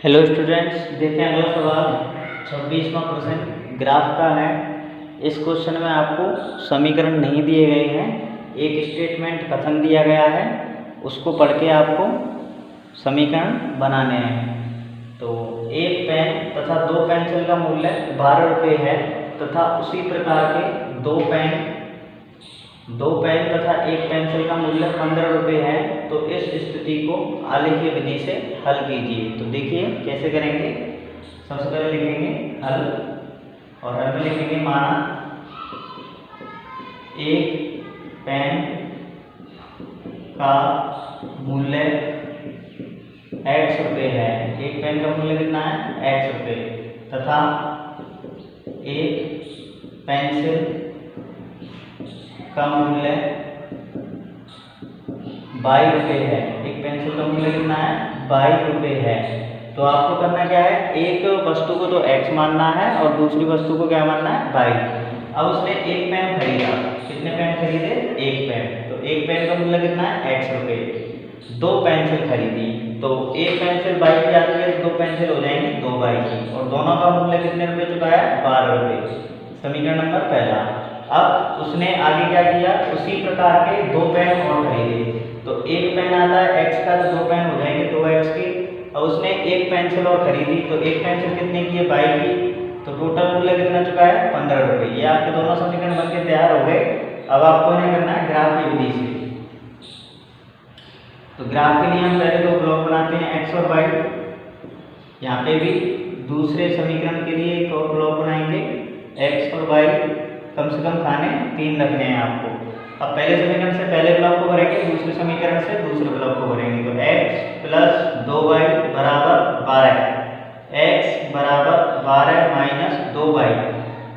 Hello students, देखें अगला सवाल 26वां क्वेश्चन ग्राफ का है। इस क्वेश्चन में आपको समीकरण नहीं दिए गए हैं, एक स्टेटमेंट कथन दिया गया है, उसको पढ़ के आपको समीकरण बनाने हैं। तो एक पेन तथा दो पेंसिल का मूल्य 12 रुपये है तथा उसी प्रकार के दो पेन तथा एक पेंसिल का मूल्य 15 रुपये है, तो इस स्थिति को आलेखीय विधि से हल कीजिए। तो देखिए कैसे करेंगे। सबसे पहले लिखेंगे हल, और हल में लिखेंगे माना एक पेन का मूल्य x रुपये है। एक पेन का मूल्य कितना है? x रुपये, तथा एक पेंसिल का मूल्य 22 रुपये है। एक पेंसिल का मूल्य कितना है? 22 रुपये है। तो आपको करना क्या है, एक वस्तु को तो x मानना है और दूसरी वस्तु को क्या मानना है? 22। अब उसने एक पेन खरीदा। कितने पेन खरीदे? एक पेन। तो एक पेन का मूल्य कितना है? x रुपये। दो पेंसिल खरीदी, तो एक पेंसिल 22 की आती है, तो दो पेंसिल हो जाएंगी 2 22 की, और दोनों का मूल्य कितने रुपये चुका है? 12 रुपये। समीकरण नंबर पहला। अब उसने आगे क्या किया, उसी प्रकार के दो पेन और खरीदे। तो एक पेन आता है x का, तो दो पेन हो जाएंगे 2x के। और उसने एक पेंसिल और खरीदी, तो एक पेंसिल कितने की है? 22 की। तो टोटल मूल्य कितना चुका है? 15 रुपये। ये आपके दोनों समीकरण बनके तैयार हो गए। अब आपको इन्हें करना है ग्राफ की विधि से। तो ग्राफ के लिए हम पहले दो ब्लॉक बनाते हैं, x और y। यहाँ पे भी दूसरे समीकरण के लिए एक और ब्लॉक बनाएंगे, x और y कम से कम खाने 3 रखने हैं आपको। अब पहले समीकरण से पहले ब्लॉक को भरेंगे, दूसरे समीकरण से दूसरे ब्लॉक को भरेंगे। तो x प्लस 2y बराबर 12, x बराबर 12 माइनस 2y,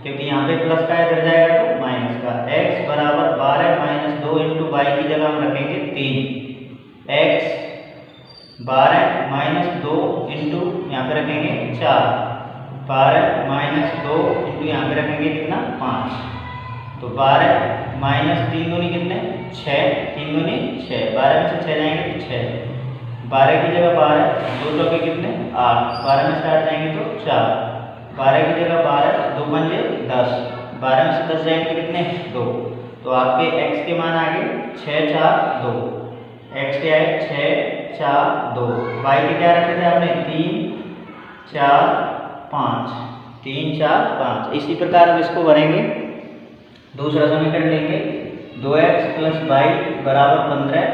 क्योंकि यहाँ पे प्लस का इधर जाएगा तो माइनस का। x बराबर 12 माइनस 2 इंटू y की जगह हम रखेंगे 3। x 12 माइनस 2 इंटू यहाँ पे रखेंगे 4, 12 माइनस 2 इंटू यहाँ पे रखेंगे कितना? 5। तो 12 माइनस 3 दूनी कितने? 6, 3 दूनी 6, 12 में से 6 जाएंगे तो 6, 12 की जगह 12, 2 चौके कितने? 8, 12 में से 8 जाएंगे तो 4, 12 की जगह 12, 2 पंजे 10, 12 में से 10 जाएंगे तो कितने? 2। तो आपके x के मान आ गए 6 4 2, x के आए 6 4 2, y के क्या रखे थे आपने? 3 4 5, 3 4 5। इसी प्रकार हम इसको भरेंगे। दूसरा समीकरण लेंगे, 2x प्लस y बराबर 15।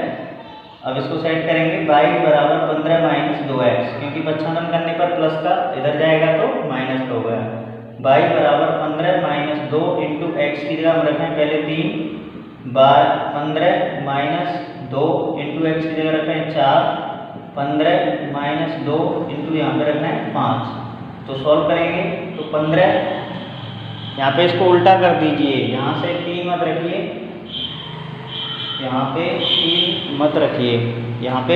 अब इसको सेट करेंगे, y बराबर 15 माइनस 2x, क्योंकि बच्चापन करने पर प्लस का इधर जाएगा तो माइनस का हो गया। y बराबर 15 माइनस 2 इंटू एक्स की जगह हम रखें पहले 3, 15 माइनस 2 इंटू एक्स की जगह रखें 4, 15 माइनस 2 इंटू यहाँ पे रखना है 5। तो सॉल्व करेंगे तो 15, यहाँ पे इसको उल्टा कर दीजिए, यहाँ से 3 मत रखिए, यहाँ पे 3 मत रखिए, यहाँ पे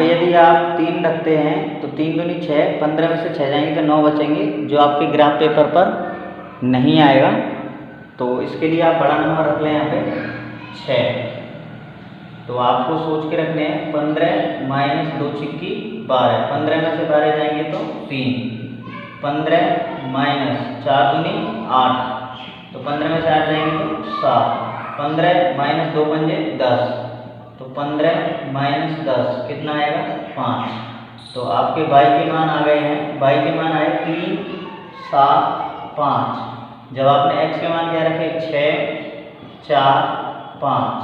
यदि आप 3 रखते हैं तो 3 दूनी 6, 15 में से 6 जाएंगे तो 9 बचेंगे, जो आपके ग्राफ पेपर पर नहीं आएगा। तो इसके लिए आप बड़ा नंबर रख लें यहाँ पे 6। तो आपको सोच के रखने हैं 15 माइनस 2 छिक्की 12, 15 में से 12 जाएंगे तो 3, 15 माइनस 4 दूनी 8, तो 15 में से 8 जाएंगे तो 7, 15 माइनस 2 पंजे 10, तो 15 माइनस 10 कितना आएगा? 5। तो आपके y के मान आ गए हैं, y के मान आए 3 7 5। जब आपने x के मान क्या रखे? 6 4 5।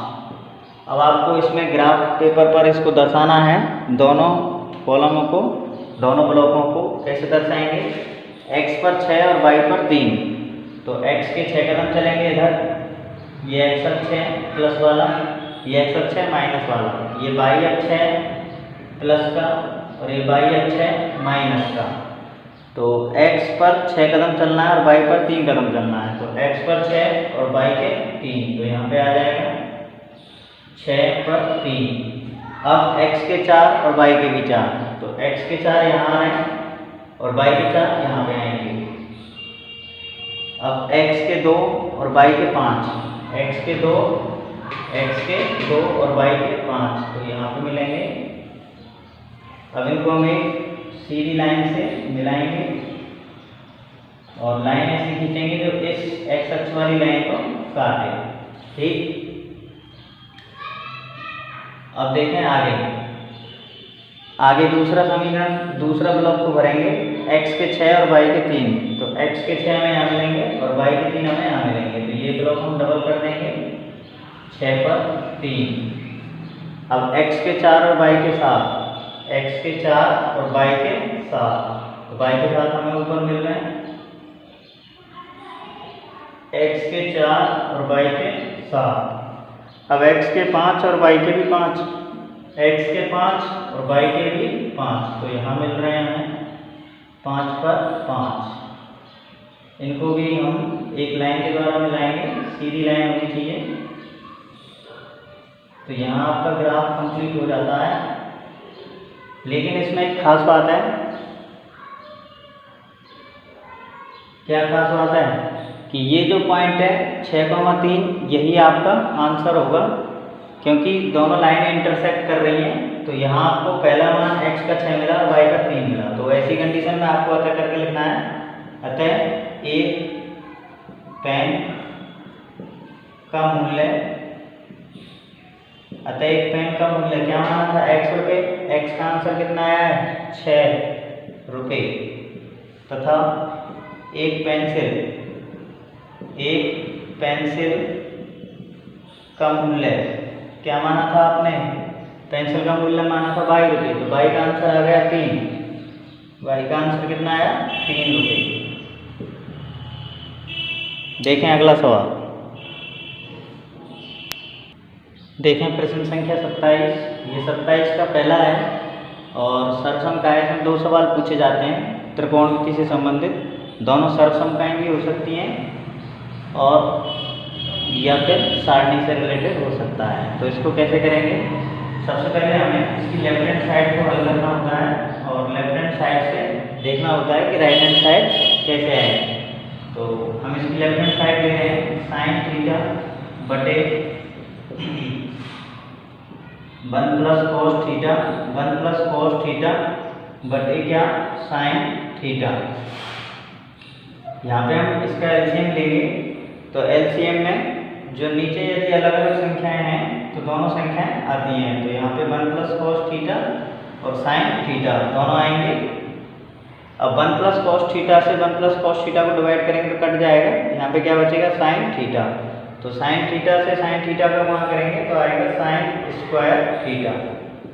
अब आपको इसमें ग्राफ पेपर पर इसको दर्शाना है, दोनों कॉलमों को, दोनों ब्लॉकों को। कैसे दर्शाएंगे? x पर 6 और y पर 3। तो x के 6 कदम चलेंगे इधर, ये x अक्ष है प्लस वाला, ये x अक्ष है माइनस वाला, ये y अक्ष है प्लस का और ये y अक्ष है माइनस का। तो x पर 6 कदम चलना है और y पर 3 कदम चलना है। तो x पर 6 और y के 3, तो यहाँ पे आ जाएगा 6 पर 3। अब x के 4 और y के भी 4, तो x के 4 यहाँ आ रहे हैं और y के 4 यहाँ पे आएंगे। अब x के 2 और y के 5, x के 2 और y के 5, तो यहाँ पे मिलेंगे अब इनको हम एक सीधी लाइन से मिलाएंगे और लाइन ऐसी खींचेंगे जो इस एक्स अक्ष वाली लाइन को काटे। ठीक, अब देखें आगे दूसरा समीकरण, दूसरा ब्लॉक को भरेंगे x के 6 और y के 3। तो x के 6 हमें यहाँ मिलेंगे और y के 3 हमें यहाँ मिलेंगे। तो ये ब्लॉक हम डबल कर देंगे 6 पर 3। अब x के 4 और y के 7, x के 4 और y के 7, तो y के 7 हमें ऊपर मिल रहे हैं, x के 4 और y के 7। अब x के 5 और y के भी 5, x के 5 और y के भी 5, तो यहाँ मिल रहे हैं हमें 5 पर 5। इनको भी हम एक लाइन के द्वारा मिलाएंगे, सीधी लाइन होनी चाहिए। तो यहाँ आपका ग्राफ कंप्लीट हो जाता है। लेकिन इसमें एक खास बात है। क्या खास बात है कि ये जो पॉइंट है 6,3 यही आपका आंसर होगा, क्योंकि दोनों लाइनें इंटरसेक्ट कर रही हैं। तो यहाँ आपको पहला मान x का 6 मिला और y का 3 मिला। तो ऐसी कंडीशन में आपको अतः करके लिखना है, अतः एक पेन का मूल्य, अतः एक पेन का मूल्य क्या माना था, x रुपये। x का आंसर कितना आया है, 6 रुपये। तथा एक पेंसिल का मूल्य क्या माना था आपने, पेंसिल का मूल्य माना था 22 रुपये। तो y का आंसर आ गया 3, y का आंसर कितना आया, 3 रुपये। देखें अगला सवाल, देखें प्रश्न संख्या 27। ये 27 का पहला है और सर्वसमकाय में 2 सवाल पूछे जाते हैं त्रिकोणमिति से संबंधित। दोनों सर्वसमकाएं भी हो सकती हैं और या फिर सारणी से रिलेटेड हो सकता है। तो इसको कैसे करेंगे, सबसे पहले हमें इसकी लेफ्ट हैंड साइड को हल करना होता है और लेफ्ट हैंड साइड से देखना होता है कि राइट हैंड साइड कैसे आए। तो हम इसकी लेफ्ट हैंड साइड ले रहे हैं साइन थीटा बटे 1 plus cos theta, 1 plus cos theta बटे क्या, साइन थीटा। यहाँ पे हम इसका एलसीएम लेंगे। तो एलसीएम में जो नीचे यदि अलग अलग संख्याएं हैं तो दोनों संख्याएं आती हैं। तो यहाँ पे 1 प्लस कॉस थीटा और साइन थीटा दोनों आएंगे। अब 1 प्लस कॉस थीटा से 1 प्लस कॉस थीटा को डिवाइड करेंगे तो कट जाएगा। यहाँ पे क्या बचेगा, साइन थीटा। तो साइन थीटा से साइन थीटा का गुणा करेंगे तो आएगा sine square theta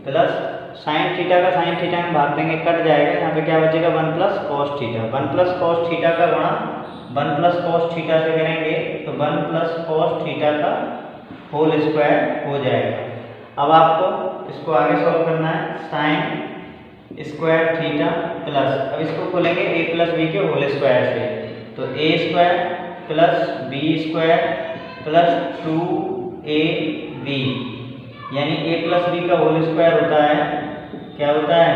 plus sine theta का साइन थीटा में भाग देंगे, कट जाएगा। यहाँ पे क्या बचेगा, 1 plus cos theta. 1 plus cos theta का गुणा 1 प्लस कॉस थीटा से करेंगे तो 1 प्लस कॉस थीटा का होल स्क्वायर हो जाएगा। अब आपको इसको आगे सॉल्व करना है, साइन स्क्वायर थीटा प्लस, अब इसको खोलेंगे a प्लस बी के होल स्क्वायर से। तो a square plus B square plus 2ab, यानी a प्लस बी का होल स्क्वायर होता है, क्या होता है,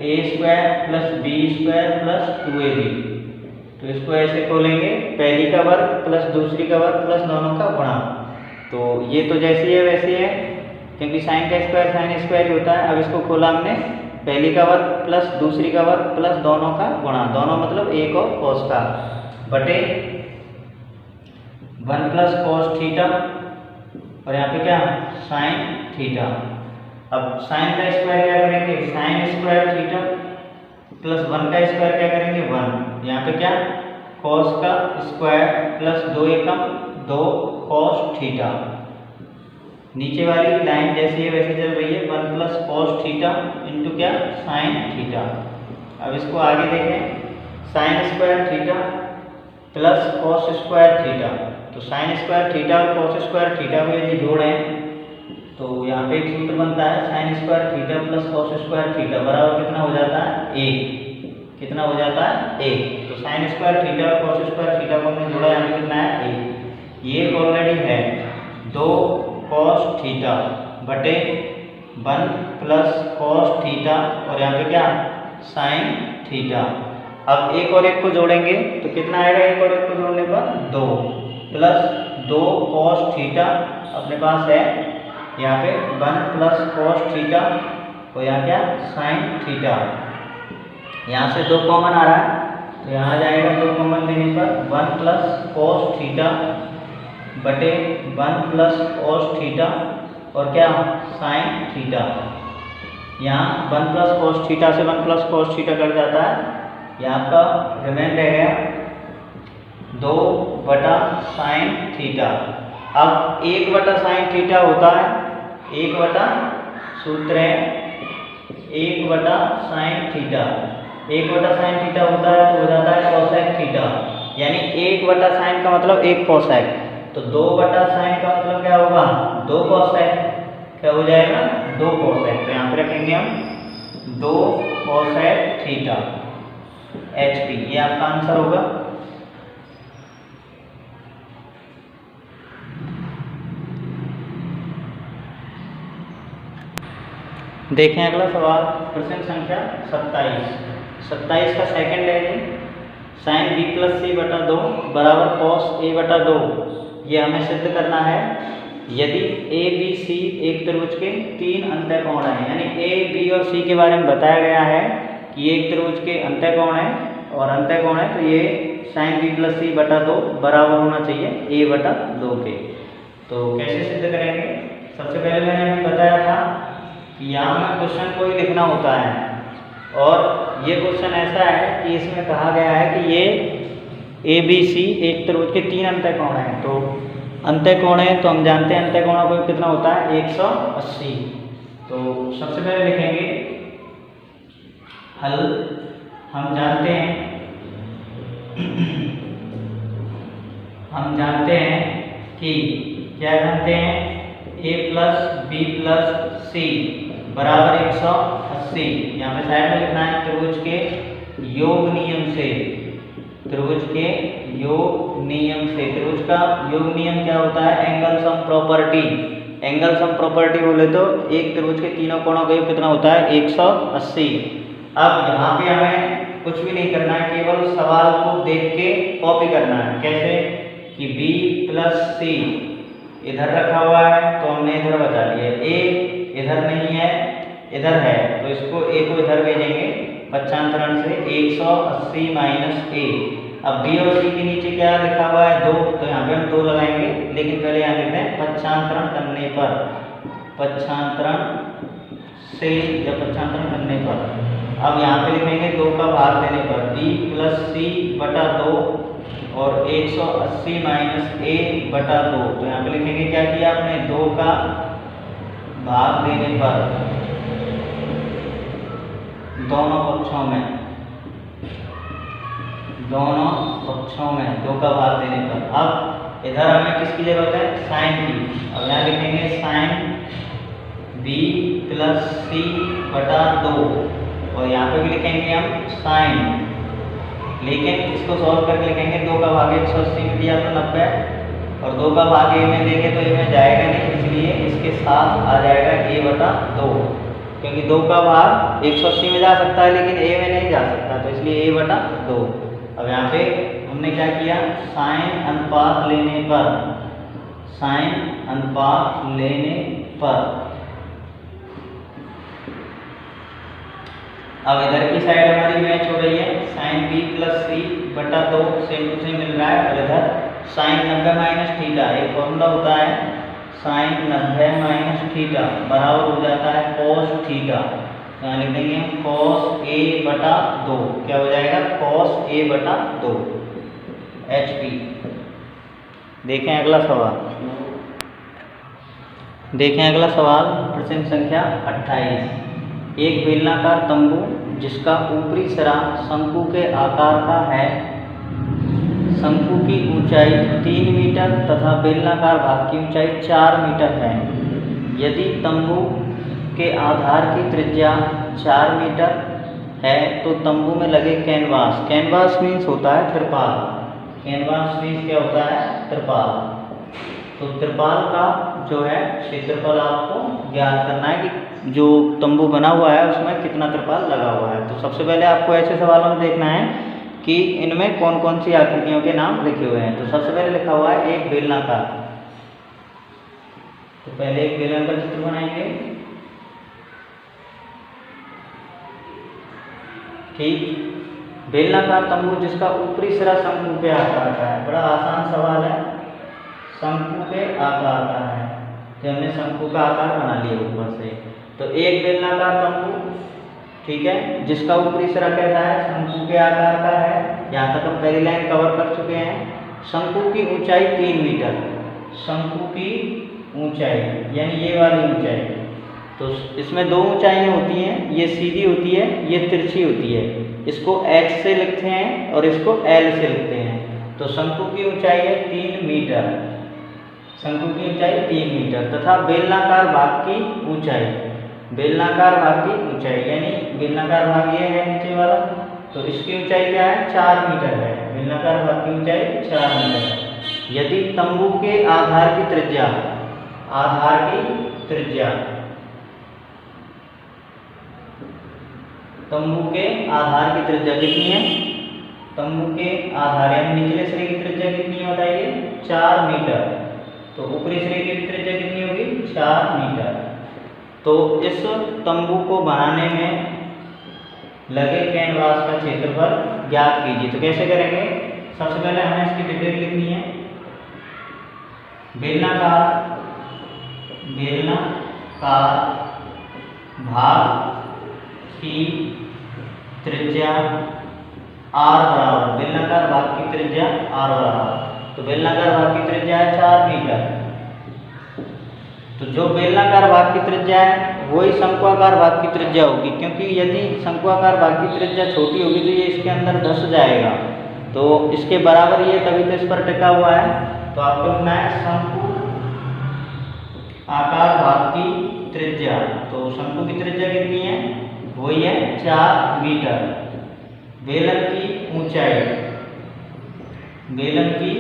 a square plus B square plus 2ab। तो इसको ऐसे खोलेंगे, पहली का वर्ग प्लस दूसरी का वर्ग प्लस दोनों का गुणा। तो ये तो जैसी है वैसी है, क्योंकि साइन का स्क्वायर साइन स्क्वायर ही होता है। अब इसको खोला हमने, पहली का वर्ग प्लस दूसरी का वर्ग प्लस दोनों का गुणा, दोनों मतलब एक और कॉस का, बटे 1 प्लस कॉस थीटा और यहाँ पे क्या, साइन थीटा। अब साइन का स्क्वायर क्या करेंगे, साइन स्क्वायर थीटा प्लस 1 का स्क्वायर क्या करेंगे, 1। यहाँ पे क्या, कॉस का स्क्वायर प्लस 2 एकम 2 कॉस थीटा। नीचे वाली लाइन जैसी है वैसे चल रही है, 1 प्लस कॉस थीटा इंटू क्या, साइन थीटा। अब इसको आगे देखें, sine square theta plus cos square theta. तो साइन स्क्वायर थीटा और कॉस स्क्वायर थीटा को यदि जोड़ें तो यहाँ पे एक सूत्र बनता है, sine square theta plus cos square theta बराबर कितना हो जाता है, 1। कितना हो जाता है, 1। तो साइन स्क्वायर थीटा और कॉस स्क्वायर थीटा को हमने जोड़ा, यहाँ पे कितना है, 1। ये ऑलरेडी है 2 कॉस थीटा बटे 1 प्लस कॉस थीटा और यहाँ पे क्या, साइन थीटा। अब एक और एक को जोड़ेंगे तो कितना आएगा, एक और एक को जोड़ने पर 2 प्लस 2 कॉस थीटा अपने पास है। यहाँ पे 1 प्लस कॉस थीटा और यहाँ क्या साइन थीटा। यहाँ से 2 कॉमन आ रहा है तो यहाँ आ जाएगा 2 कॉमन लेने पर 1 प्लस कॉस थीटा बटे 1 प्लस कॉस थीटा और क्या साइन थीटा। यहाँ 1 प्लस कॉस थीटा से 1 प्लस कॉस थीटा कट जाता है। यहाँ आपका रिमेन रह गया 2 बटा साइन थीटा। अब 1 बटा साइन थीटा होता है 1 बटा सूत्र है 1 बटा साइन थीटा। 1 बटा साइन थीटा होता है तो हो जाता है कोसेक थीटा, यानी 1 बटा साइन का मतलब 1 कोसेक, तो 2 बटा साइन का मतलब क्या होगा 2 कोसेक। क्या हो जाएगा 2 कोसेक। तो यहाँ पे रखेंगे हम 2 कोसेक थीटा HP, ये आपका आंसर होगा। देखें अगला सवाल, प्रश्न संख्या 27 का सेकंड है साइन बी प्लस सी बटा 2 बराबर कॉस ए बटा 2। ये हमें सिद्ध करना है यदि ए बी सी एक त्रिभुज के 3 अंतःकोण हैं, यानी ए बी और सी के बारे में बताया गया है कि ये एक त्रिभुज के अंतःकोण है और अंतःकोण है, तो ये साइन बी प्लस सी बटा 2 बराबर होना चाहिए ए बटा 2 के। तो कैसे सिद्ध करेंगे? सबसे पहले मैंने अभी बताया था कि यहाँ में क्वेश्चन कोई लिखना होता है और ये क्वेश्चन ऐसा है कि इसमें कहा गया है कि ये ए बी सी एक त्रिभुज के 3 अंतःकोण हैं। तो अंतःकोण है तो हम जानते हैं अंतःकोणों को कितना होता है 180। तो सबसे पहले लिखेंगे हल। हम जानते हैं कि क्या जानते हैं a प्लस बी प्लस सी बराबर 180। यहाँ पे साइड में लिखना है त्रिभुज के योग नियम से। त्रिभुज के योग नियम से, त्रिभुज का योग नियम क्या होता है? Angle sum property. Angle sum property बोले तो एक त्रिभुज के तीनों कोणों का योग कितना होता है 180। अब यहाँ पे हमें कुछ भी नहीं करना है, केवल सवाल को देख के कॉपी करना है। कैसे कि b प्लस सी इधर रखा हुआ है तो हमने इधर बचा लिया, a इधर नहीं है इधर है, तो इसको a को इधर भेजेंगे पक्षांतरण से 180 माइनस a। अब b और c के नीचे क्या लिखा हुआ है 2, तो यहाँ पे हम 2 लगाएंगे, लेकिन पहले यहाँ लिखते हैं पक्षांतरण करने पर, पक्षांतरण से या पक्षांतरण करने पर। अब यहाँ पे लिखेंगे 2 का भाग देने पर b प्लस सी बटा 2 और 180 माइनस a बटा 2। तो यहाँ पे लिखेंगे क्या किया आपने 2 का भाग देने पर दोनों पक्षों में 2 का भाग देने पर। अब इधर हमें किसकी जरूरत है? साइन की। अब यहाँ लिखेंगे साइन b प्लस सी बटा 2 और यहाँ पे भी लिखेंगे हम साइन, लेकिन इसको सॉल्व करके लिखेंगे 2 का भाग 180 में दिया तो 90 और 2 का भाग a में देंगे तो a में जाएगा नहीं, इसलिए इसके साथ आ जाएगा a बटा 2, क्योंकि 2 का भाग 180 में जा सकता है लेकिन a में नहीं जा सकता, तो इसलिए a बटा 2। अब यहाँ पे हमने क्या किया, साइन अनुपात लेने पर, साइन अनुपात लेने पर। अब इधर की साइड हमारी मैच हो रही है, साइन बी प्लस सी बटा 2 सेम टू सेम मिल रहा है, और इधर साइन 90 माइनस थीटा, एक फॉर्मूला होता है साइन 90 माइनस थीटा बराबर हो जाता है कॉस थीटा। यहाँ लिख देंगे कॉस ए बटा 2, क्या हो जाएगा कॉस ए बटा 2 HP। देखें अगला सवाल, प्रश्न संख्या 28। एक बेलनाकार तंबू जिसका ऊपरी सिरा शंकु के आकार का है, शंकु की ऊंचाई 3 मीटर तथा बेलनाकार भाग की ऊंचाई 4 मीटर है। यदि तंबू के आधार की त्रिज्या 4 मीटर है तो तंबू में लगे कैनवास, कैनवास मीन्स होता है त्रिपाल, कैनवास मीन्स क्या होता है त्रिपाल। तो त्रिपाल का जो है क्षेत्रफल आपको ज्ञात करना है कि जो तंबू बना हुआ है उसमें कितना त्रिपाल लगा हुआ है। तो सबसे पहले आपको ऐसे सवालों में देखना है कि इनमें कौन कौन सी आकृतियों के नाम लिखे हुए हैं। तो सबसे पहले लिखा हुआ है एक बेलनाकार, तो पहले एक बेलनाकार चित्र बनाएंगे। ठीक। बेलनाकार तंबू जिसका ऊपरी सिरा शंकु के आकार का है, बड़ा आसान सवाल है, शंकु के आकार का है, तो हमने शंकु का आकार बना लिया ऊपर से। तो एक बेलनाकार तंबू, ठीक है, जिसका ऊपरी सिरा कैसा है, शंकु के आकार का है। यहाँ तक हम पहली लाइन कवर कर चुके हैं। शंकु की ऊंचाई 3 मीटर, शंकु की ऊंचाई यानी ये वाली ऊंचाई। तो इसमें दो ऊंचाइयाँ होती हैं, ये सीधी होती है, ये तिरछी होती है। इसको H से लिखते हैं और इसको L से लिखते हैं। तो शंकु की ऊंचाई है 3 मीटर, शंकु की ऊंचाई 3 मीटर तथा बेलनाकार भाग की ऊंचाई, बेलनाकार भाग की ऊंचाई यानी बेलनाकार भाग ये है नीचे वाला, तो इसकी ऊंचाई क्या है, 4 मीटर है। बेलनाकार भाग की ऊंचाई 4 मीटर है। यदि तंबू के आधार की त्रिज्या, आधार की त्रिज्या, तंबू के आधार की त्रिज्या कितनी है, तंबू के आधार यानी निचले सिरे की त्रिज्या कितनी है बताइए, 4 मीटर। तो ऊपरी सिरे की त्रिज्या कितनी होगी, 4 मीटर। तो इस तंबू को बनाने में लगे कैनवास का क्षेत्रफल ज्ञात कीजिए। तो कैसे करेंगे, सबसे पहले हमें इसकी डिटेल लिखनी है। बेलनाकार, बेलनाकार भाग की त्रिज्या r बराबर, बेलनाकार भाग की त्रिज्या r बराबर, तो बेलनाकार भाग की त्रिज्या है 4 मीटर। तो जो बेलनाकार भाग की त्रिज्या है वही शंक्वाकार भाग की त्रिज्या होगी, क्योंकि यदि शंक्वाकार भाग की त्रिज्या छोटी होगी तो ये इसके अंदर धंस जाएगा, तो इसके बराबर ये, तभी तो इस पर टिका हुआ है। तो आपको लिखना है शंकु आकार भाग की त्रिज्या। तो शंकु की त्रिज्या कितनी है, वही है 4 मीटर। बेलन की ऊंचाई, बेलन की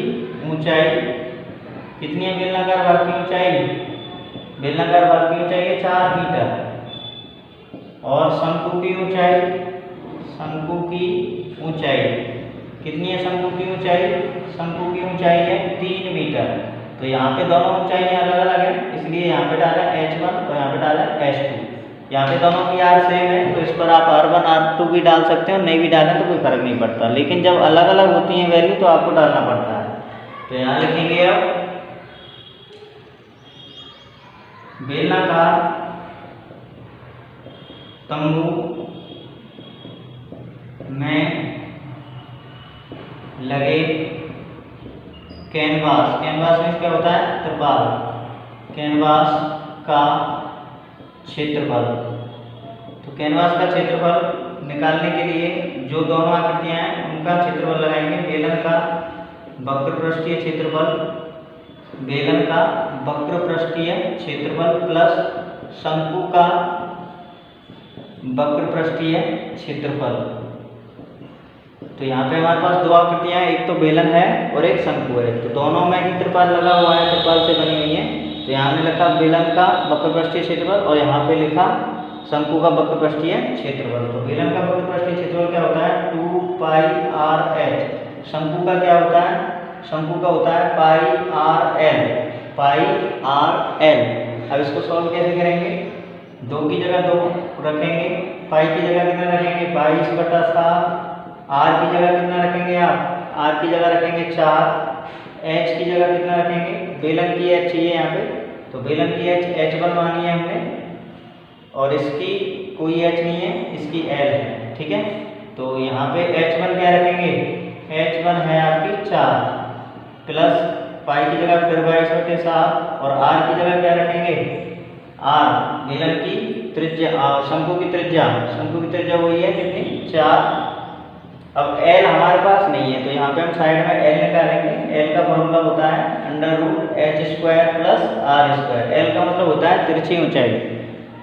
ऊंचाई कितनी है, बेलनाकार भाग की ऊंचाई, बेलनाकार भाग की ऊंचाई है 4 मीटर। और शंकु की ऊंचाई, शंकु की ऊंचाई कितनी है, शंकु की ऊंचाई, शंकु की ऊंचाई है 3 मीटर। तो यहाँ पे दोनों ऊंचाइयाँ अलग अलग है, इसलिए यहाँ पे डाला H1 और यहाँ पे डाला H2। यहाँ पे दोनों की R सेम है, तो इस पर आप R1 R2 भी डाल सकते हो, नहीं भी डालें तो कोई फर्क नहीं पड़ता, लेकिन जब अलग अलग होती हैं वैल्यू तो आपको डालना पड़ता है। तो यहाँ लिखेंगे अब बेलनाकार तंबू में लगे कैनवास, कैनवास में क्या होता है, त्रिपाल, कैनवास का क्षेत्रफल। तो कैनवास का क्षेत्रफल निकालने के लिए जो दोनों आकृतियां हैं उनका क्षेत्रफल लगाएंगे। बेलन का वक्र पृष्ठीय क्षेत्रफल, बेलन का वक्र पृष्ठीय क्षेत्रफल प्लस शंकु का वक्र पृष्ठीय क्षेत्रफल। तो यहाँ पे हमारे पास दो आकृतियां हैं, एक तो बेलन है और एक शंकु है, तो दोनों में ही त्रिपाल लगा हुआ है, त्रिपाल से बनी हुई है। तो यहाँ हमने लिखा बेलन का वक्र पृष्ठीय क्षेत्रफल और यहाँ पे लिखा शंकु का वक्र पृष्ठीय क्षेत्रफल। तो बेलन का वक्र पृष्ठीय क्षेत्रफल क्या होता है, 2πrh। शंकु का क्या होता है, शंकु का होता है πrl, πrl। अब इसको सॉल्व कैसे करेंगे, 2 की जगह 2 रखेंगे, पाई की जगह कितना रखेंगे, 22/7, r की जगह कितना रखेंगे आप, r की जगह रखेंगे 4, h की जगह कितना रखेंगे, बेलन की h चाहिए यहाँ पे, तो बेलन की h1 मानी है हमने, और इसकी कोई h नहीं है, इसकी l है, ठीक है। तो यहाँ पे h1 क्या रखेंगे, h1 है आपकी 4 प्लस पाई की जगह फिर 22/7 और r की जगह क्या रखेंगे, r बेलन की त्रिज्या, शंकु की त्रिज्या, शंकु की त्रिज्या वही है कितनी, 4। अब L हमारे पास नहीं है, तो यहाँ पे हम साइड में L निकालेंगे। L का फॉर्मूला होता है √h² + r²। L का मतलब होता है तिरछी ऊंचाई,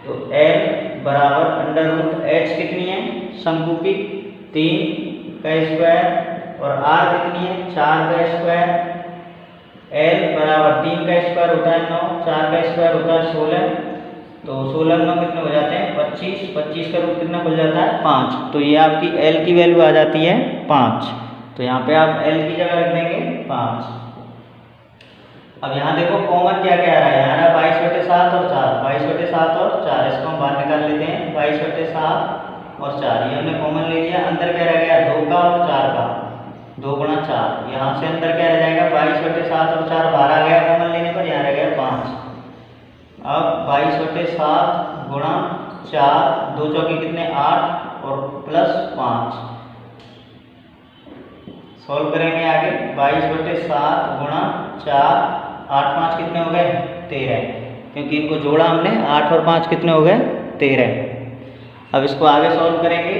तो L बराबर √h कितनी है, शंकु की 3 का स्क्वायर और r कितनी है, 4 का स्क्वायर। L बराबर 3 का स्क्वायर होता है 9, 4 का स्क्वायर होता है 16, तो 16 9 कितने हो जाते हैं 25, 25 का रूट कितना खुल जाता है 5। तो ये आपकी L की वैल्यू आ जाती है 5। तो यहाँ पे आप L की जगह रख देंगे 5। अब यहाँ देखो कॉमन क्या क्या आ रहा है, यहाँ रहा 22/7 और 4, 22/7 और 4, इसको हम बाहर निकाल लेते हैं। 22/7 और 4, ये हमने कॉमन ले लिया। अंदर क्या रह गया 2 का और 4 का, 2 गुणा 4। यहाँ से अंदर क्या रह जाएगा 22/7 और 4 बाहर आ गया कॉमन लेने पर, यहाँ रह गया 5। अब 22/7 गुणा 4, 2 चौके कितने 8 और प्लस 5। सॉल्व करेंगे आगे। 22/7 गुणा 4, 8 5 कितने हो गए 13, क्योंकि इनको जोड़ा हमने। 8 और 5 कितने हो गए 13। अब इसको आगे सॉल्व करेंगे।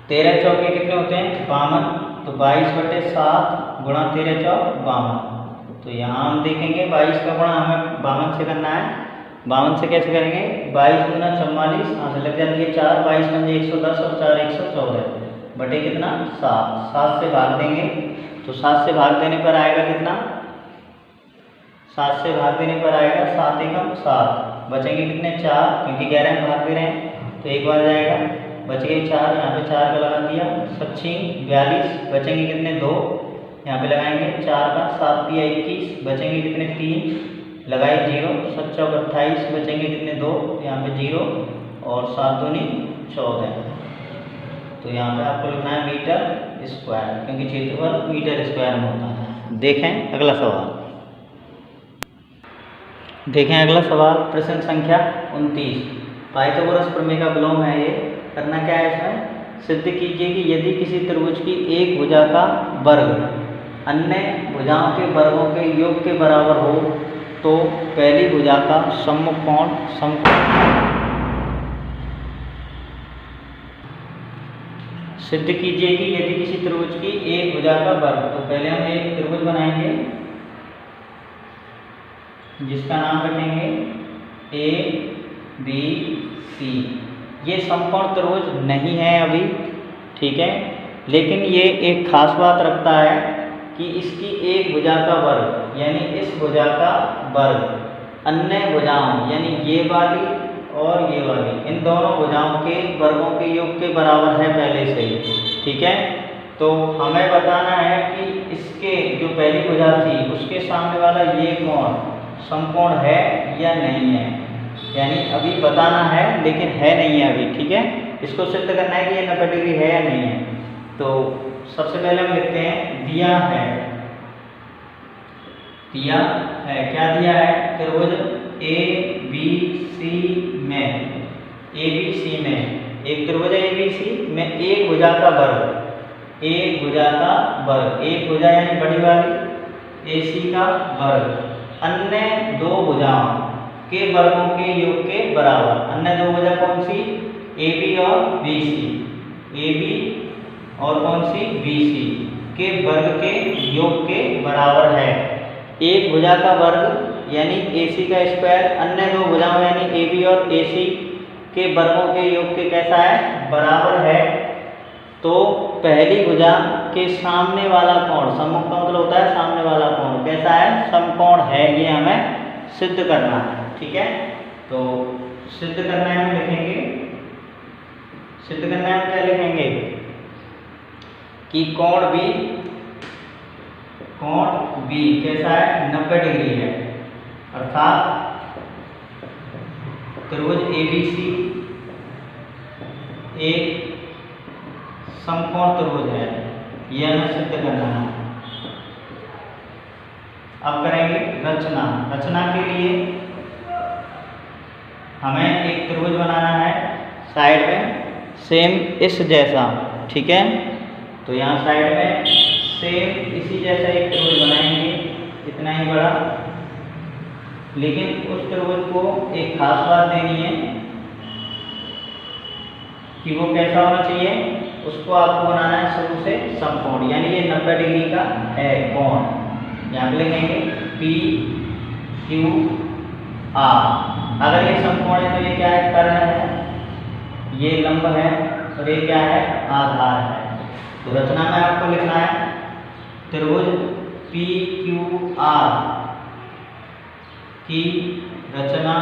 13 चौके कितने होते हैं 52, तो 22/7 गुणा 13 चौक 52। तो यहाँ हम देखेंगे 22 का गुणा हमें 52 से करना है। 52 से कैसे करेंगे 22 गुना 44, यहाँ से लग जाती है 4, 22 पंजे 110 और 4 114 बटे कितना 7। 7 से भाग देंगे तो 7 से भाग देने पर आएगा कितना 7 से भाग देने पर आएगा 7 एकम 7, बचेंगे कितने 4, क्योंकि 11 में भाग दे रहे हैं तो एक बार जाएगा, बच गए 4, यहाँ पे 4 का लगा दिया। 42 बचेंगे कितने 2, यहाँ पे लगाएंगे 4 का। 7 × 21 बचेंगे कितने 3, लगाए 0। 7 × 28 बचेंगे कितने 2, यहाँ पे 0 और 7 दूनी 14। तो यहाँ पे आपको लिखना है मीटर स्क्वायर, क्योंकि क्षेत्रफल मीटर स्क्वायर में होता है। देखें अगला सवाल। देखें अगला सवाल प्रश्न संख्या 29। पाइथागोरस प्रमेय का विलोम है ये। करना क्या है इसमें, सिद्ध कीजिए कि यदि किसी त्रिभुज की एक भुजा का वर्ग अन्य भुजाओं के वर्गों के योग के बराबर हो तो पहली भुजा का सम्मुख कोण समकोण। सिद्ध कीजिए कि यदि किसी त्रिभुज की एक भुजा का वर्ग, तो पहले हम एक त्रिभुज बनाएंगे जिसका नाम रखेंगे ABC। ये समकोण त्रिभुज नहीं है अभी, ठीक है, लेकिन ये एक खास बात रखता है कि इसकी एक भुजा का वर्ग यानी इस भुजा का वर्ग अन्य भुजाओं यानी ये वाली और ये वाली, इन दोनों भुजाओं के वर्गों के योग के बराबर है पहले से ही, ठीक है। तो हमें बताना है कि इसके जो पहली भुजा थी उसके सामने वाला ये कोण समकोण है या नहीं है, यानी अभी बताना है लेकिन है नहीं है अभी, ठीक है। इसको सिद्ध करना है कि ये 90 डिग्री है या नहीं है। तो सबसे पहले हम लिखते हैं दिया है, दिया है, क्या दिया है, त्रिभुज ABC में एक त्रिभुज ABC में एक भुजा का वर्ग, एक भुजा का वर्ग, एक भुजा यानी बड़ी वाली AC का वर्ग अन्य दो भुजाओं के वर्गों के योग के बराबर। अन्य दो भुजा कौन सी, AB और BC, AB और कौन सी BC के वर्ग के योग के बराबर है। एक भुजा का वर्ग यानी AC का स्क्वायर अन्य दो भुजाओं यानी AB और AC के वर्गों के योग के कैसा है, बराबर है। तो पहली भुजा के सामने वाला कोण, सम्मुख का मतलब होता है सामने वाला कोण, कैसा है, समकोण है, ये हमें सिद्ध करना है, ठीक है। तो सिद्ध करना है हम लिखेंगे, सिद्ध करना है हम क्या लिखेंगे कि कोण B कैसा है, 90 डिग्री है, अर्थात त्रिभुज ABC एक समकोण त्रिभुज है, यह हमें सिद्ध करना है। अब करेंगे रचना। रचना के लिए हमें एक त्रिभुज बनाना है साइड में सेम इस जैसा, ठीक है। तो यहाँ साइड में सेम इसी जैसा एक त्रिभुज बनाएंगे, इतना ही बड़ा, लेकिन उस त्रिभुज को एक खास बात देनी है कि वो कैसा होना चाहिए, उसको आपको बनाना है शुरू से समकोण, यानी ये 90 डिग्री का है कोण। यहाँ पे लिखेंगे PQR। अगर ये समकोण है तो ये क्या है, कर्ण है, ये लंब है और ये क्या है, आधार है। तो रचना में आपको लिखना है त्रिभुज PQR की रचना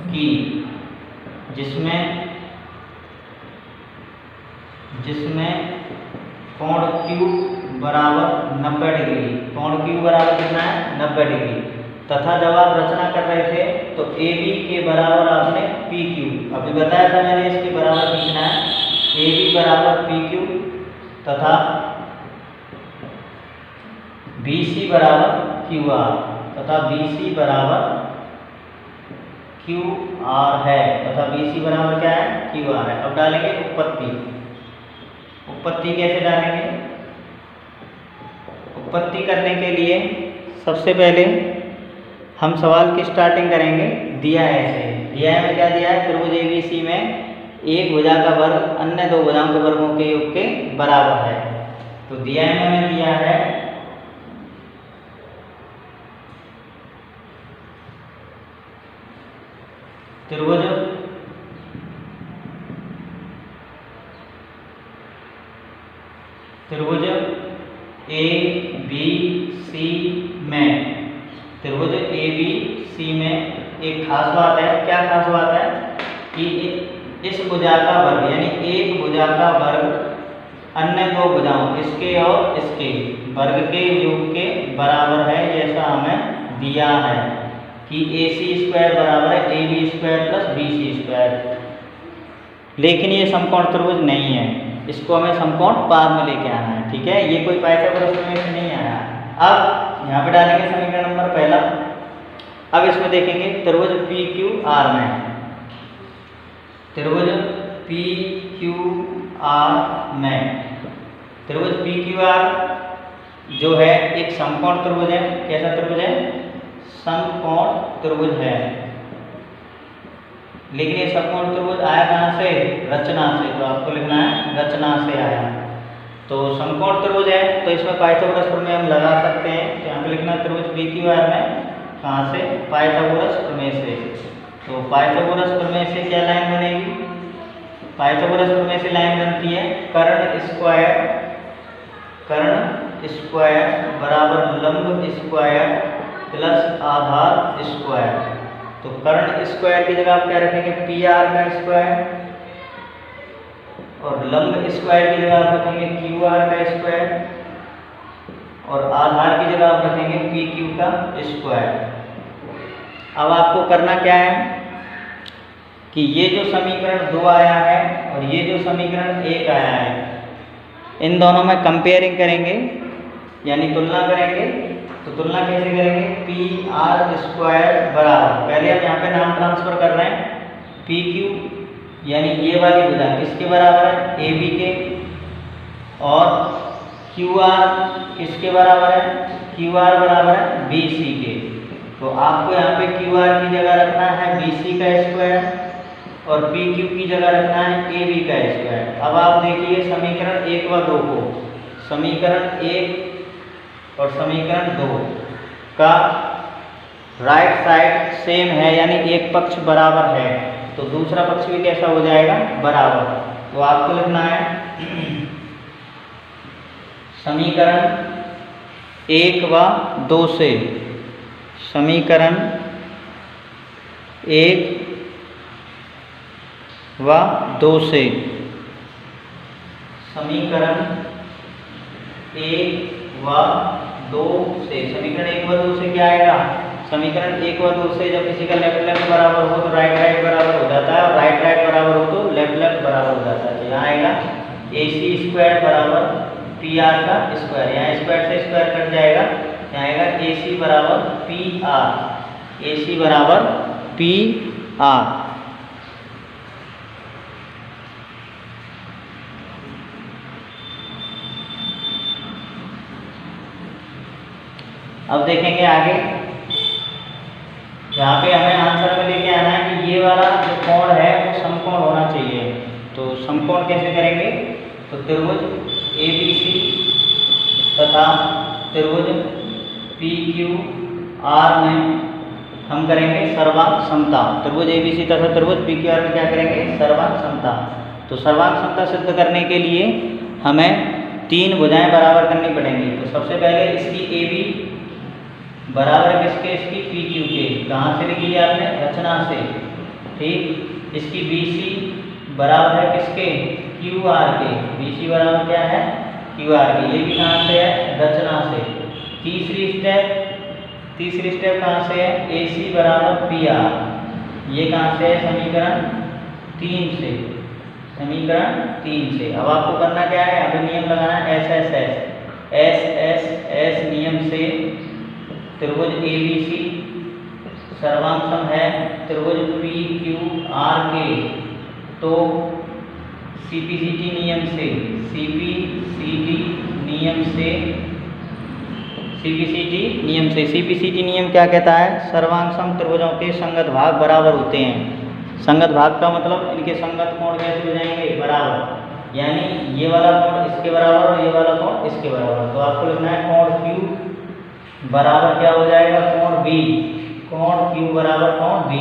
की, जिसमें कोण Q बराबर 90 डिग्री, कोण Q बराबर कितना है, 90 डिग्री, तथा जब आप रचना कर रहे थे तो ए बी के बराबर आपने पी क्यू, अभी बताया था मैंने इसके बराबर लिखना है, ए बी बराबर पी क्यू तथा बी सी बराबर क्यू आर, तथा बी सी बराबर क्यू आर है, तथा बी सी बराबर क्या है, क्यू आर है। अब डालेंगे उत्पत्ति। उत्पत्ति कैसे डालेंगे? उत्पत्ति करने के लिए सबसे पहले हम सवाल की स्टार्टिंग करेंगे। दिया है ऐसे, दिया है में क्या दिया है, त्रिभुज एबीसी में एक भुजा का वर्ग अन्य दो भुजाओं के वर्गों के योग के बराबर है। तो दिया है में हमें दिया है त्रिभुज त्रिभुज ए बी सी में, त्रिभुज ए बी सी में एक खास बात है। क्या खास बात है कि इस भुजा का वर्ग यानी एक भुजा का वर्ग अन्य दो भुजाओं इसके और इसके वर्ग के योग के बराबर है, जैसा हमें दिया है कि ए सी स्क्वायर बराबर है A B square plus B C square. लेकिन ये समकोण त्रिभुज नहीं है, इसको हमें समकोण पार में लेके आना है। ठीक है, ये कोई पाइथागोरस प्रमेय से नहीं आया। अब यहाँ पे डालेंगे समीकरण नंबर पहला। अब इसमें देखेंगे त्रिभुज पी क्यू आर में, त्रिभुज पी क्यू आर में, त्रिभुज पी क्यू आर जो है एक समकोण त्रिभुज है। कैसा त्रिभुज है? समकोण त्रिभुज है। लेकिन ये समकोण त्रिभुज आया कहाँ से? रचना से। तो आपको लिखना है रचना से आया। तो समकोण त्रिभुज है तो इसमें पाइथागोरस प्रमेय हम लगा सकते हैं। तो यहाँ पे लिखना है त्रिभुज पी क्यू आर में कहाँ से? पाइथागोरस प्रमेय से। तो पाइथागोरस प्रमेय से क्या लाइन बनेगी? पाइथागोरस प्रमेय से लाइन बनती है कर्ण स्क्वायर बराबर लंब स्क्वायर प्लस आधार स्क्वायर। तो कर्ण स्क्वायर की जगह आप क्या रखेंगे? पी आर का स्क्वायर, और लंब स्क्वायर की जगह आप रखेंगे क्यू आर का स्क्वायर, और आधार की जगह आप रखेंगे पी क्यू का स्क्वायर। अब आपको करना क्या है कि ये जो समीकरण 2 आया है और ये जो समीकरण 1 आया है, इन दोनों में कंपेयरिंग करेंगे यानी तुलना करेंगे। तो तुलना कैसे करेंगे? पी आर स्क्वायर बराबर, पहले हम यहाँ पे नाम ट्रांसफर कर रहे हैं, पी क्यू यानी ये वाली भुजा किसके बराबर है? ए बी के, और क्यू आर किसके बराबर है? क्यू आर बराबर है बी सी के। तो आपको यहाँ पे क्यू आर की जगह रखना है बी सी का स्क्वायर और पी क्यू की जगह रखना है ए बी का स्क्वायर। अब आप देखिए समीकरण 1 व 2 को, समीकरण 1 और समीकरण 2 का राइट साइड सेम है यानी एक पक्ष बराबर है, तो दूसरा पक्ष भी कैसा हो जाएगा? बराबर। तो आपको लिखना है समीकरण 1 व 2 से, समीकरण 1 व 2 से, समीकरण 1 व 2 से, समीकरण 1 व 2 से क्या आएगा? समीकरण 1 व 2 से जब किसी का लेफ्ट बराबर हो तो राइट बराबर हो जाता है, और राइट बराबर हो तो लेफ्ट बराबर हो जाता है। तो यहाँ आएगा ए सी स्क्वायर बराबर पी आर का स्क्वायर, यहाँ स्क्वायर से स्क्वायर कट जाएगा, यहाँ आएगा ए सी बराबर पी आर, ए सी बराबर पी आर। अब देखेंगे आगे, यहाँ पे हमें आंसर में लेके आना है कि ये वाला जो कोण है वो समकोण होना चाहिए। तो समकोण कैसे करेंगे? तो त्रिभुज ए बी सी तथा त्रिभुज पी क्यू आर में हम करेंगे सर्वांग समता। त्रिभुज ए बी सी तथा त्रिभुज पी क्यू आर में क्या करेंगे? सर्वांग समता। तो सर्वांग समता सिद्ध करने के लिए हमें 3 भुजाएं बराबर करनी पड़ेंगी। तो सबसे पहले इसकी ए बी बराबर किसके? इसकी पी क्यू के। कहाँ से लिखी है आपने? रचना से। ठीक, इसकी बी सी बराबर है किसके? क्यू आर के। बी सी बराबर क्या है? क्यू आर के। ये भी कहाँ से है? रचना से। तीसरी तीसरी स्टेप कहाँ से है, AC बराबर PR। ये कहाँ से है, समीकरण 3 से, समीकरण 3 से। अब आपको करना क्या है, अभी नियम लगाना है एस नियम से त्रिभुज ABC सर्वांग है त्रिभुज PQRK, तो CPCT नियम से CPCT नियम क्या कहता है, सर्वांग सम त्रिभुजों के संगत भाग बराबर होते हैं। संगत भाग का मतलब इनके संगत कोण कैसे हो जाएंगे, बराबर, यानी ये वाला कोण इसके बराबर और ये वाला कोण इसके बराबर। तो आपको लिखना है कोण Q बराबर क्या हो जाएगा, कोण B, कोण Q बराबर कोण B,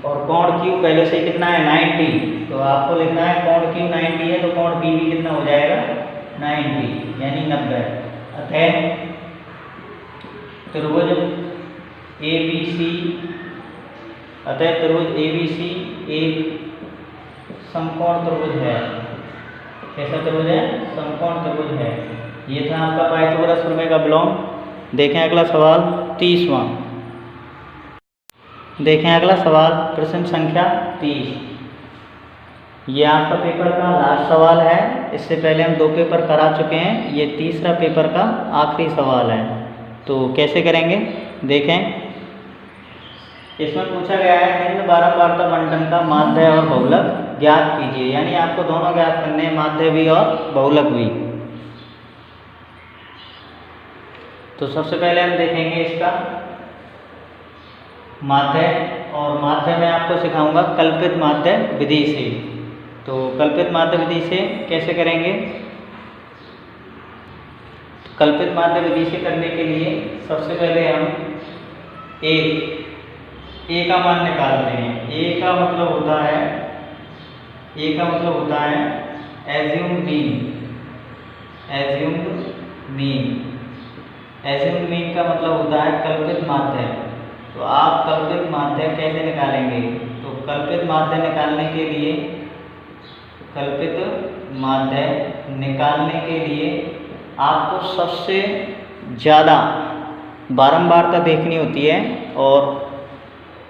और कोण Q पहले से कितना है 90, तो आपको लिखना है कोण Q 90 है तो कोण B भी कितना हो जाएगा 90, यानी 90। अतः त्रिभुज ABC एक समकोण त्रिभुज है। कैसा त्रिभुज है, समकोण त्रिभुज है। ये था आपका पाइथागोरस प्रमेय का विलोम। देखें अगला सवाल 30वां। देखें अगला सवाल प्रश्न संख्या 30। ये आपका पेपर का लास्ट सवाल है। इससे पहले हम 2 पेपर करा चुके हैं, ये तीसरा पेपर का आखिरी सवाल है। तो कैसे करेंगे देखें। इसमें पूछा गया है निम्न बारंबारता बंटन का माध्य और बहुलक ज्ञात कीजिए, यानी आपको दोनों ज्ञात करने हैं, माध्य भी और बहुलक भी। तो सबसे पहले हम देखेंगे इसका माध्य, और माध्य में आपको सिखाऊंगा कल्पित माध्य विधि से। तो कल्पित माध्य विधि से कैसे करेंगे, कल्पित माध्य विधि से करने के लिए सबसे पहले हम ए का मान निकालते हैं। ए का मतलब होता है एज्यूम्ड मीन का मतलब होता है कल्पित माध्य। तो आप कल्पित माध्य कैसे निकालेंगे, तो कल्पित माध्य निकालने के लिए आपको सबसे ज़्यादा बारंबारता देखनी होती है और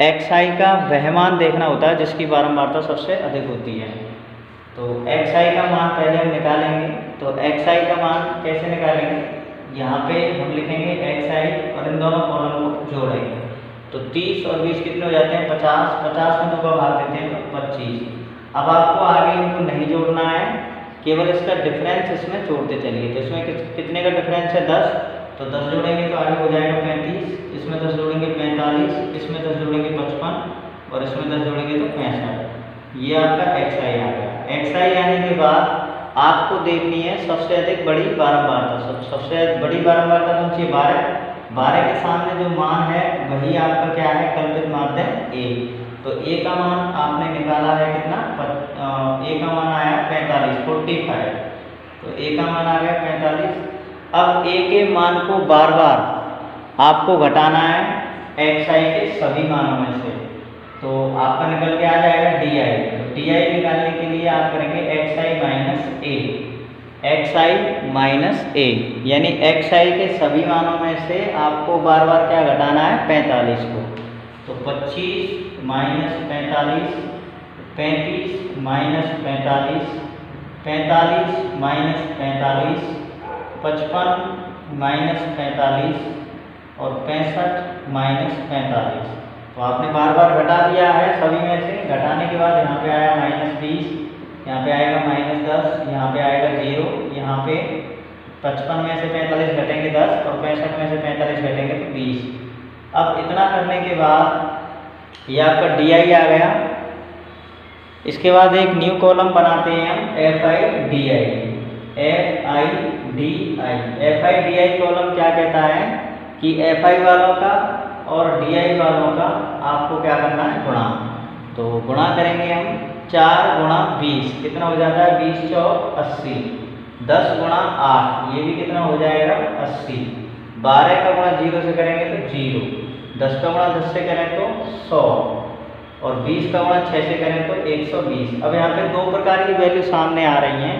xi का वह मान देखना होता है जिसकी बारंबारता सबसे अधिक होती है। तो xi का मान पहले हम निकालेंगे। तो xi का मान कैसे निकालेंगे, यहाँ पे हम लिखेंगे xi और इन दोनों कॉलम को जोड़ेंगे। तो 30 और 20 कितने हो जाते हैं 50, 50 में 2 का भाग देते हैं तो 25। अब आपको आगे इनको नहीं जोड़ना है, केवल इसका डिफरेंस इसमें जोड़ते चलिए। तो इसमें कितने का डिफरेंस है 10, तो 10 जोड़ेंगे तो आगे हो जाएगा 35, इसमें 10 जोड़ेंगे 45, इसमें 10 जोड़ेंगे 55 और इसमें 10 जोड़ेंगे तो 65। ये आपका xi आ गया। xi आने के बाद आपको देखनी है सबसे अधिक बड़ी बारंबारता। सबसे बड़ी बारंबारता कौन सी है, 12 के सामने जो मान है वही आपका क्या है, कल्पित माध्य a। तो a का मान आपने निकाला है कितना, a का मान आया 45। तो a का मान आ गया 45। अब a के मान को बार बार आपको घटाना है xi के सभी मानों में से। तो आपका निकल के आ जाएगा di। तो di निकालने के लिए आप करेंगे xi माइनस a, यानी xi के सभी मानों में से आपको बार बार क्या घटाना है 45 को। तो 25 माइनस 45, 35 माइनस 45, 45 माइनस 45, 55 माइनस 45 और 65 माइनस 45। तो आपने बार बार घटा दिया है सभी में से। घटाने के बाद यहाँ पे आया -20, यहाँ पे आएगा -10, यहाँ पे आएगा 0, यहाँ पे 55 में से 45 घटेंगे 10 और 65 में से 45 घटेंगे तो 20। अब इतना करने के बाद ये आपका di आ गया। इसके बाद एक न्यू कॉलम बनाते हैं हम fi di कॉलम क्या कहता है कि fi वालों का और di वालों का आपको क्या करना है, गुणा। तो गुणा करेंगे हम 4 गुणा 20 कितना हो जाता है 20 चौक 80, 10 गुणा 8 ये भी कितना हो जाएगा 80, 12 का गुणा 0 से करेंगे तो 0, 10 का गुणा 10 से करें तो 100 और 20 का गुणा 6 से करें तो 120। अब यहाँ पे 2 प्रकार की वैल्यू सामने आ रही हैं।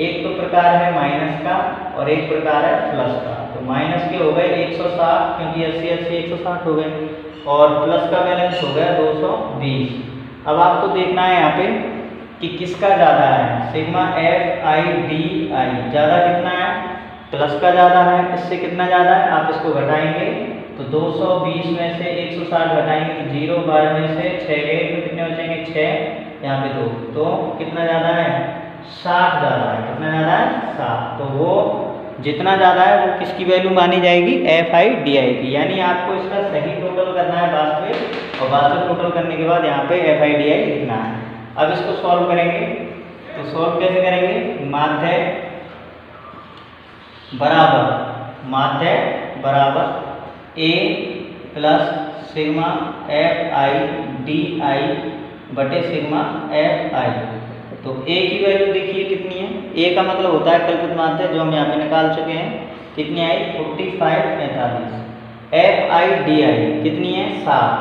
एक तो प्रकार है माइनस का और एक प्रकार है प्लस का। तो माइनस के हो गए 160 क्योंकि 80 80 160 हो गए और प्लस का बैलेंस हो गया 220। अब आपको देखना है यहाँ पे कि किसका ज़्यादा है, सिग्मा एफ आई डी आई ज़्यादा कितना है, प्लस का ज़्यादा है। इससे कितना ज़्यादा है, आप इसको घटाएंगे तो 220 में से 160 घटाएंगे तो 0, 12 में से 6 गए तो कितने बचेंगे 6, यहाँ पे 2, तो कितना ज़्यादा है 60 ज़्यादा है। कितना ज़्यादा है 60। तो वो जितना ज़्यादा है वो किसकी वैल्यू मानी जाएगी, एफ आई डी आई की। यानी आपको इसका सही टोटल करना है वास्तविक, और वास्तविक टोटल करने के बाद यहाँ पे एफ आई डी आई लिखना है। अब इसको सॉल्व करेंगे तो सॉल्व कैसे करेंगे, माध्य बराबर A plus sigma F I D I बटे सिग्मा एफ आई। तो ए की वैल्यू देखिए कितनी है, ए का मतलब होता है कल्पित माध्य जो हम यहाँ पे निकाल चुके हैं, कितनी आई 45 45। एफ आई डी आई कितनी है 60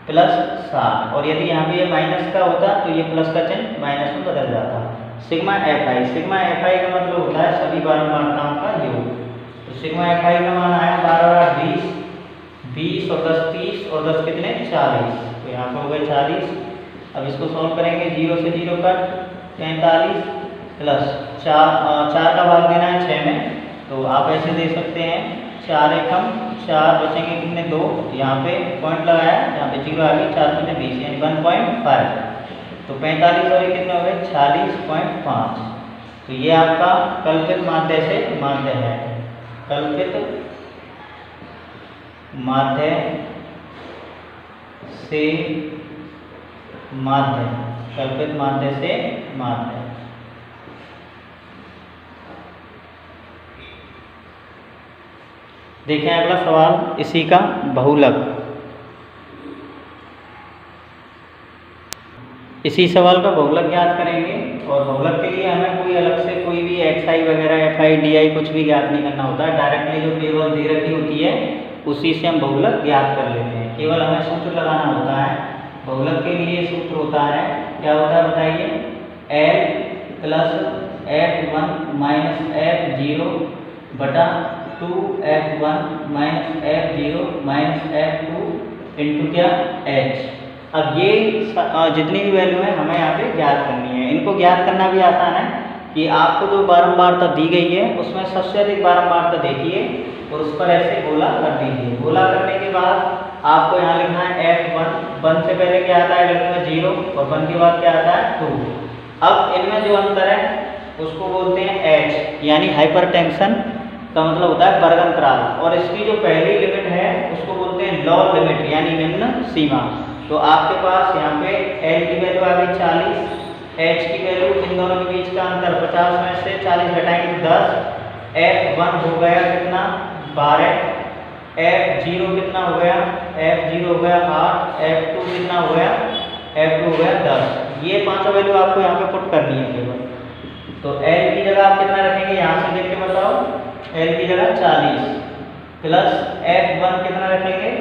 प्लस 60, और यदि यहाँ पे ये माइनस का होता तो ये प्लस का चिन्ह माइनस में बदल जाता। सिग्मा एफ आई का मतलब होता है सभी बारंबारताओं का योग। तो सिग्मा एफ आई का मान आया 12 और 20, 20 और 10 30 और 10 कितने 40, तो यहाँ पे हो गए 40। अब इसको सॉल्व करेंगे, 0 से 0 कट 45 प्लस 4 का भाग देना है 6 में, तो आप ऐसे दे सकते हैं 4 एकम 4 बचेंगे कितने 2, यहाँ पे पॉइंट लगाया, यहाँ पे 0 आ गई, 4 में 20 यानी 1.5, तो 45 और ये कितने हो गए 40.5। तो ये आपका कल्पित माध्य से माध्य है, कल्पित माध्य से माध्य, कल्पित माध्य से माध्य। देखें अगला सवाल इसी का बहुलक। इसी सवाल का बहुलक ज्ञात करेंगे, और बहुलक के लिए हमें कोई अलग से कोई भी एक्स आई वगैरह एफ आई डी आई कुछ भी ज्ञात नहीं करना होता है। डायरेक्टली जो केवल दे रखी होती है उसी से हम बहुलक ज्ञात कर लेते हैं। केवल हमें सूत्र लगाना होता है। बहुलक के लिए सूत्र होता है, क्या होता है बताइए, L plus F1 minus F0 बटा 2F1 minus F0 minus F2 into क्या H। अब ये जितनी भी वैल्यू है हमें यहाँ पे ज्ञात करनी है। इनको ज्ञात करना भी आसान है कि आपको जो बारंबारता दी गई है उसमें सबसे अधिक बारंबारता देखिए और उस पर ऐसे गोला कर दीजिए। गोला करने के बाद आपको यहाँ लिखना है F1, 1 से पहले क्या आता है गणित में 0 और 1 के बाद क्या आता है 2। अब इनमें जो अंतर है उसको बोलते हैं H, यानी हाइपरटेंशन का मतलब होता है वर्ग अंतराल, और इसकी जो पहली लिमिट है उसको बोलते हैं लोअर लिमिट यानी निम्न सीमा। तो आपके पास यहाँ पे L की वैल्यू आ गई 40, H की वैल्यू, इन दोनों के बीच का अंतर 50 में से 40 घटाएंगे 10, F1 हो गया कितना 12, F0 कितना हो गया, F0 हो गया 8, F2 कितना हो गया, F2 हो गया 10। ये पांचों वैल्यू आपको यहाँ पे पुट करनी है केवल। तो L की जगह आप कितना रखेंगे, यहाँ से देख के बताओ, L की जगह 40 प्लस F1 कितना रखेंगे,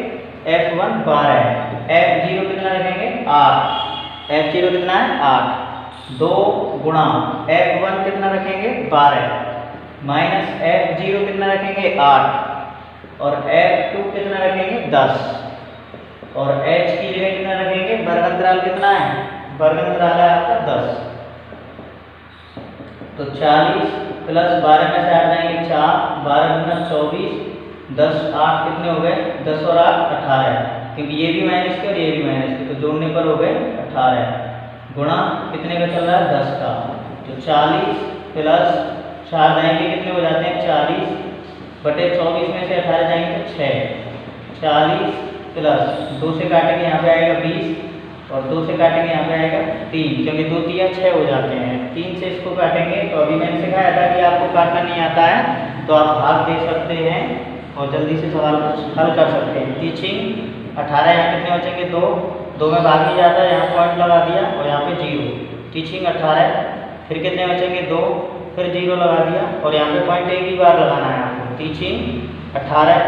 F1 12, F0 कितना रखेंगे 8, F0 कितना है 8, 2 गुणा F1 कितना रखेंगे 12 माइनस F0 कितना रखेंगे 8 और F2 कितना रखेंगे 10 और H की जगह कितना रखेंगे, वर्ग अंतराल कितना है, वर्ग अंतराल है आपका 10। तो 40 प्लस 12 में से 8 जाएंगे 4, 12 गुना 24, 10 8 कितने हो गए, 10 और 8 18, क्योंकि ये भी माइनस के और ये भी माइनस के, तो जोड़ने पर हो गए 18 गुणा कितने का चल रहा है 10 का। तो 40 प्लस 4 जाएंगे कितने हो जाते हैं 40 बटे 24 में से 18 जाएंगे तो 6, 40 प्लस 2 से काटेंगे यहाँ पे आएगा 20 और 2 से काटेंगे यहाँ पे आएगा 3, क्योंकि 2 3 6 हो जाते हैं। 3 से इसको काटेंगे, तो अभी मैंने सिखाया था कि आपको काटना नहीं आता है तो आप भाग दे सकते हैं और जल्दी से सवाल को हल कर सकते हैं। टीचिंग 18 यहाँ कितने बचेंगे 2 में भाग नहीं जाता, यहाँ पॉइंट लगा दिया और यहाँ पे 0। टीचिंग 18 फिर कितने बचेंगे 2, फिर 0 लगा दिया और यहाँ पे पॉइंट एक ही बार लगाना है आपको। टीचिंग 18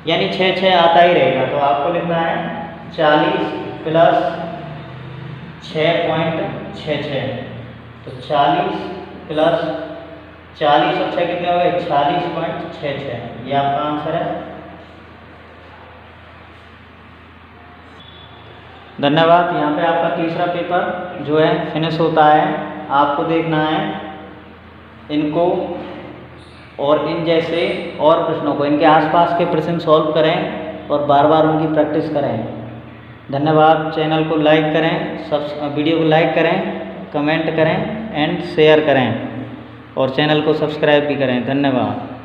यानी 6 6 आता ही रहेगा, तो आपको लिखना है 40 प्लस 6.66, तो 40 प्लस 40 और 6 कितने हो गए? 46.66। ये आपका आंसर है। धन्यवाद। यहाँ पे आपका तीसरा पेपर जो है फिनिश होता है। आपको देखना है इनको और इन जैसे और प्रश्नों को, इनके आसपास के प्रश्न सॉल्व करें और बार बार उनकी प्रैक्टिस करें। धन्यवाद। चैनल को लाइक करें, वीडियो को लाइक करें, कमेंट करें एंड शेयर करें और चैनल को सब्सक्राइब भी करें। धन्यवाद।